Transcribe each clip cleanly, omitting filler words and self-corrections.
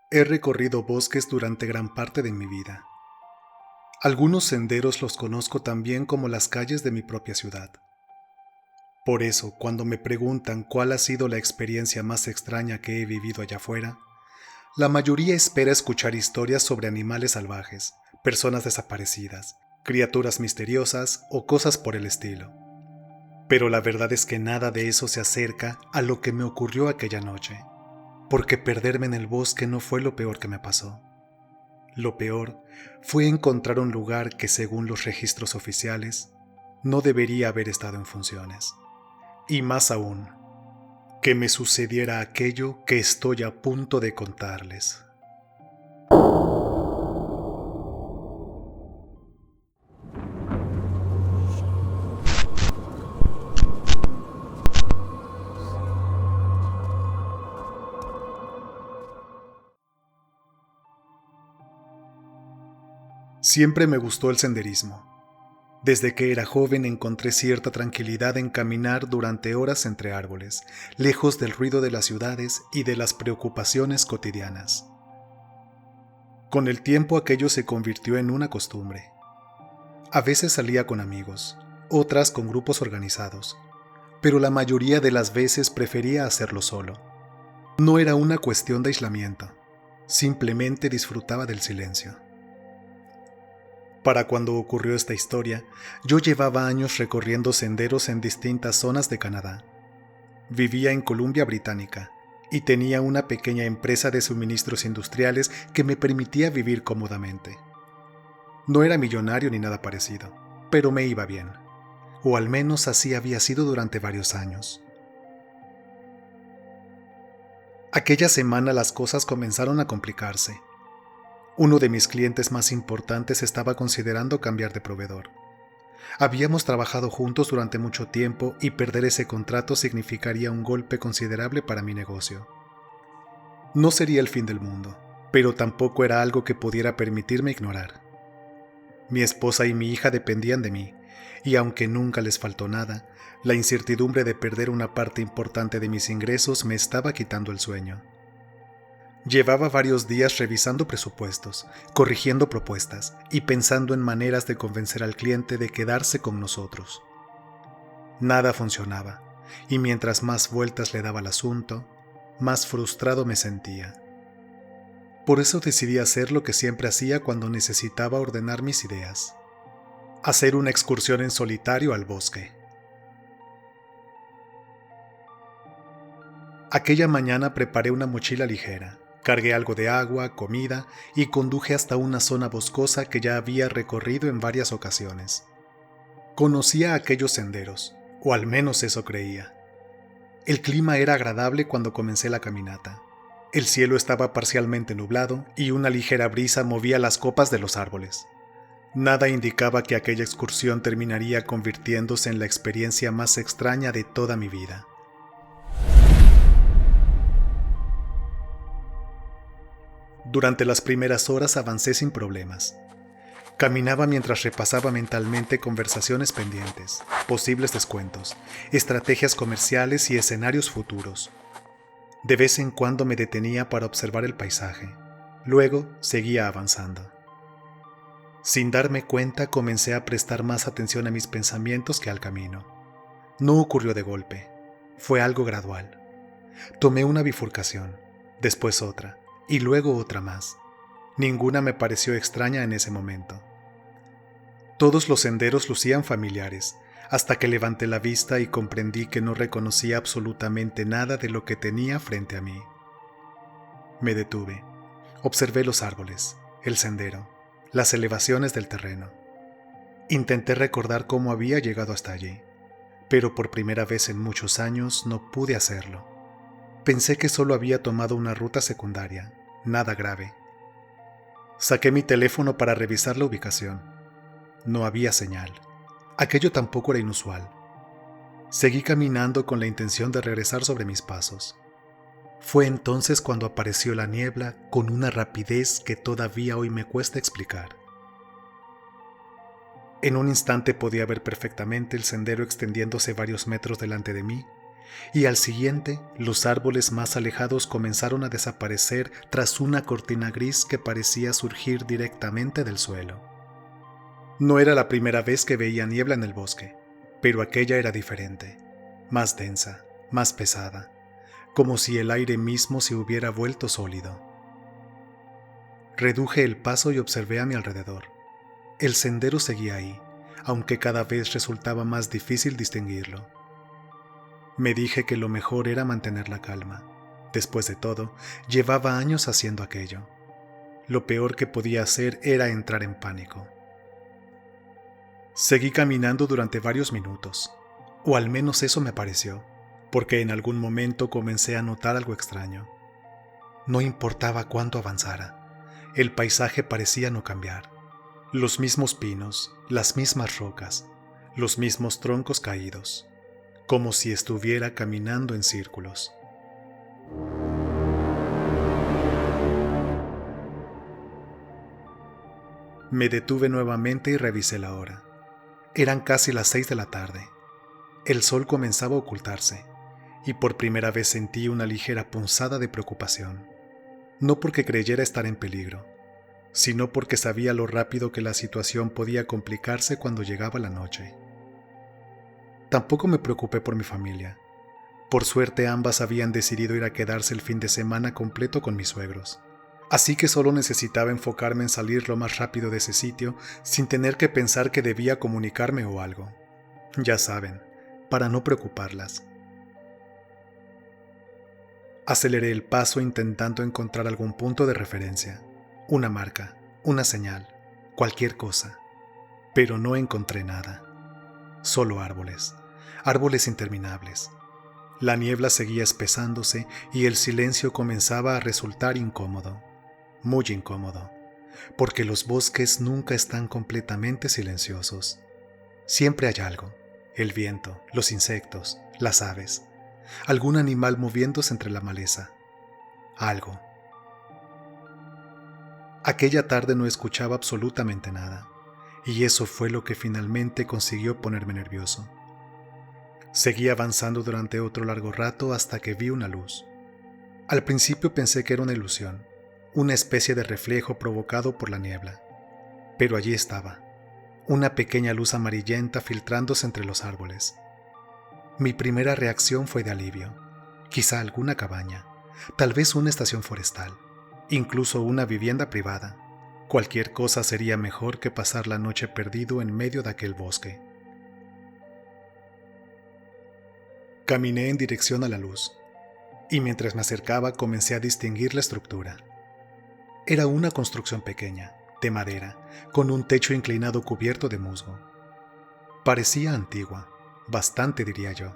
He recorrido bosques durante gran parte de mi vida. Algunos senderos los conozco tan bien como las calles de mi propia ciudad. Por eso, cuando me preguntan cuál ha sido la experiencia más extraña que he vivido allá afuera, la mayoría espera escuchar historias sobre animales salvajes, personas desaparecidas, criaturas misteriosas o cosas por el estilo. Pero la verdad es que nada de eso se acerca a lo que me ocurrió aquella noche, porque perderme en el bosque no fue lo peor que me pasó. Lo peor fue encontrar un lugar que, según los registros oficiales, no debería haber estado en funciones. Y más aún, que me sucediera aquello que estoy a punto de contarles. Siempre me gustó el senderismo. Desde que era joven encontré cierta tranquilidad en caminar durante horas entre árboles, lejos del ruido de las ciudades y de las preocupaciones cotidianas. Con el tiempo aquello se convirtió en una costumbre. A veces salía con amigos, otras con grupos organizados, pero la mayoría de las veces prefería hacerlo solo. No era una cuestión de aislamiento, simplemente disfrutaba del silencio. Para cuando ocurrió esta historia, yo llevaba años recorriendo senderos en distintas zonas de Canadá. Vivía en Columbia Británica y tenía una pequeña empresa de suministros industriales que me permitía vivir cómodamente. No era millonario ni nada parecido, pero me iba bien, o al menos así había sido durante varios años. Aquella semana las cosas comenzaron a complicarse. Uno de mis clientes más importantes estaba considerando cambiar de proveedor. Habíamos trabajado juntos durante mucho tiempo y perder ese contrato significaría un golpe considerable para mi negocio. No sería el fin del mundo, pero tampoco era algo que pudiera permitirme ignorar. Mi esposa y mi hija dependían de mí, y aunque nunca les faltó nada, la incertidumbre de perder una parte importante de mis ingresos me estaba quitando el sueño. Llevaba varios días revisando presupuestos, corrigiendo propuestas y pensando en maneras de convencer al cliente de quedarse con nosotros. Nada funcionaba, y mientras más vueltas le daba al asunto, más frustrado me sentía. Por eso decidí hacer lo que siempre hacía cuando necesitaba ordenar mis ideas: hacer una excursión en solitario al bosque. Aquella mañana preparé una mochila ligera. Cargué algo de agua, comida y conduje hasta una zona boscosa que ya había recorrido en varias ocasiones. Conocía aquellos senderos, o al menos eso creía. El clima era agradable cuando comencé la caminata. El cielo estaba parcialmente nublado y una ligera brisa movía las copas de los árboles. Nada indicaba que aquella excursión terminaría convirtiéndose en la experiencia más extraña de toda mi vida. Durante las primeras horas avancé sin problemas. Caminaba mientras repasaba mentalmente conversaciones pendientes, posibles descuentos, estrategias comerciales y escenarios futuros. De vez en cuando me detenía para observar el paisaje. Luego seguía avanzando. Sin darme cuenta, comencé a prestar más atención a mis pensamientos que al camino. No ocurrió de golpe. Fue algo gradual. Tomé una bifurcación, después otra, y luego otra más. Ninguna me pareció extraña en ese momento. Todos los senderos lucían familiares, hasta que levanté la vista y comprendí que no reconocía absolutamente nada de lo que tenía frente a mí. Me detuve. Observé los árboles, el sendero, las elevaciones del terreno. Intenté recordar cómo había llegado hasta allí, pero por primera vez en muchos años no pude hacerlo. Pensé que solo había tomado una ruta secundaria, nada grave. Saqué mi teléfono para revisar la ubicación. No había señal. Aquello tampoco era inusual. Seguí caminando con la intención de regresar sobre mis pasos. Fue entonces cuando apareció la niebla con una rapidez que todavía hoy me cuesta explicar. En un instante podía ver perfectamente el sendero extendiéndose varios metros delante de mí y al siguiente los árboles más alejados comenzaron a desaparecer tras una cortina gris que parecía surgir directamente del suelo. No era la primera vez que veía niebla en el bosque, pero aquella era diferente, más densa, más pesada, como si el aire mismo se hubiera vuelto sólido. Reduje el paso y observé a mi alrededor. El sendero seguía ahí, aunque cada vez resultaba más difícil distinguirlo. Me dije que lo mejor era mantener la calma. Después de todo, llevaba años haciendo aquello. Lo peor que podía hacer era entrar en pánico. Seguí caminando durante varios minutos, o al menos eso me pareció, porque en algún momento comencé a notar algo extraño. No importaba cuánto avanzara, el paisaje parecía no cambiar. Los mismos pinos, las mismas rocas, los mismos troncos caídos, como si estuviera caminando en círculos. Me detuve nuevamente y revisé la hora. Eran casi las 6 de la tarde. El sol comenzaba a ocultarse, y por primera vez sentí una ligera punzada de preocupación. No porque creyera estar en peligro, sino porque sabía lo rápido que la situación podía complicarse cuando llegaba la noche. Tampoco me preocupé por mi familia. Por suerte ambas habían decidido ir a quedarse el fin de semana completo con mis suegros. Así que solo necesitaba enfocarme en salir lo más rápido de ese sitio sin tener que pensar que debía comunicarme o algo. Ya saben, para no preocuparlas. Aceleré el paso intentando encontrar algún punto de referencia, una marca, una señal, cualquier cosa. Pero no encontré nada. Solo árboles, árboles interminables. La niebla seguía espesándose y el silencio comenzaba a resultar incómodo, muy incómodo, porque los bosques nunca están completamente silenciosos. Siempre hay algo, el viento, los insectos, las aves, algún animal moviéndose entre la maleza. Algo. Aquella tarde no escuchaba absolutamente nada, y eso fue lo que finalmente consiguió ponerme nervioso. Seguí avanzando durante otro largo rato hasta que vi una luz. Al principio pensé que era una ilusión, una especie de reflejo provocado por la niebla. Pero allí estaba, una pequeña luz amarillenta filtrándose entre los árboles. Mi primera reacción fue de alivio. Quizá alguna cabaña, tal vez una estación forestal, incluso una vivienda privada. Cualquier cosa sería mejor que pasar la noche perdido en medio de aquel bosque. Caminé en dirección a la luz, y mientras me acercaba comencé a distinguir la estructura. Era una construcción pequeña, de madera, con un techo inclinado cubierto de musgo. Parecía antigua, bastante diría yo.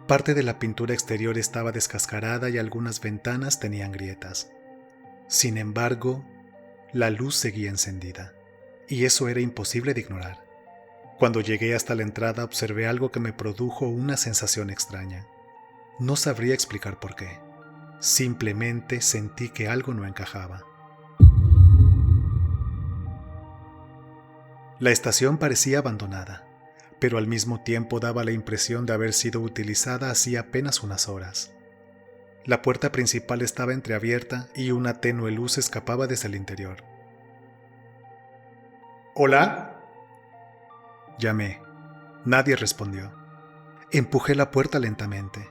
Parte de la pintura exterior estaba descascarada y algunas ventanas tenían grietas. Sin embargo, la luz seguía encendida, y eso era imposible de ignorar. Cuando llegué hasta la entrada observé algo que me produjo una sensación extraña. No sabría explicar por qué. Simplemente sentí que algo no encajaba. La estación parecía abandonada, pero al mismo tiempo daba la impresión de haber sido utilizada hacía apenas unas horas. La puerta principal estaba entreabierta y una tenue luz escapaba desde el interior. ¿Hola? Llamé. Nadie respondió. Empujé la puerta lentamente.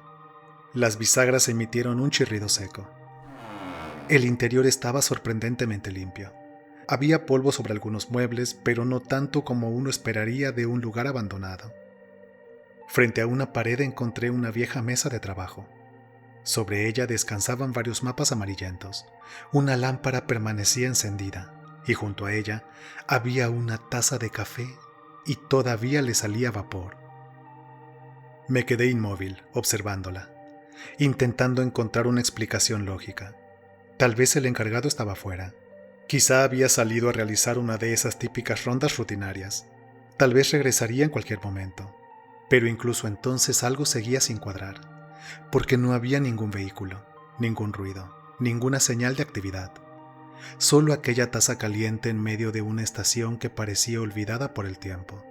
Las bisagras emitieron un chirrido seco. El interior estaba sorprendentemente limpio. Había polvo sobre algunos muebles, pero no tanto como uno esperaría de un lugar abandonado. Frente a una pared encontré una vieja mesa de trabajo. Sobre ella descansaban varios mapas amarillentos. Una lámpara permanecía encendida, y junto a ella había una taza de café y todavía le salía vapor. Me quedé inmóvil, observándola, intentando encontrar una explicación lógica. Tal vez el encargado estaba fuera. Quizá había salido a realizar una de esas típicas rondas rutinarias. Tal vez regresaría en cualquier momento. Pero incluso entonces algo seguía sin cuadrar, porque no había ningún vehículo, ningún ruido, ninguna señal de actividad. Solo aquella taza caliente en medio de una estación que parecía olvidada por el tiempo.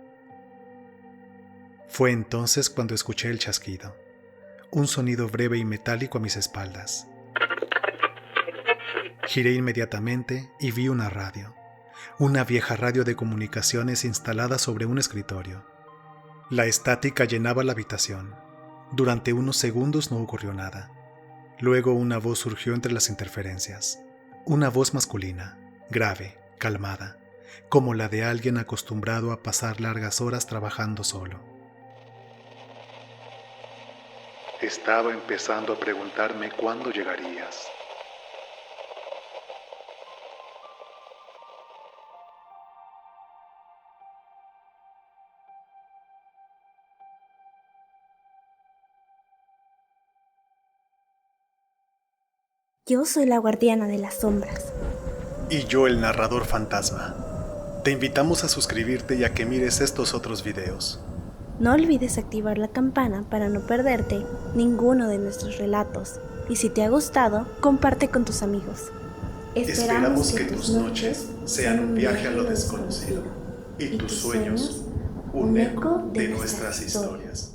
Fue entonces cuando escuché el chasquido. un sonido breve y metálico a mis espaldas. Giré inmediatamente y vi una radio, una vieja radio de comunicaciones instalada sobre un escritorio. La estática llenaba la habitación. Durante unos segundos no ocurrió nada. Luego una voz surgió entre las interferencias. Una voz masculina, grave, calmada, como la de alguien acostumbrado a pasar largas horas trabajando solo. Estaba empezando a preguntarme cuándo llegarías. Yo soy la guardiana de las sombras. Y yo el narrador fantasma. Te invitamos a suscribirte y a que mires estos otros videos. No olvides activar la campana para no perderte ninguno de nuestros relatos. Y si te ha gustado, comparte con tus amigos. Esperamos que tus noches sean un viaje a lo desconocido y tus sueños un eco de nuestras historias.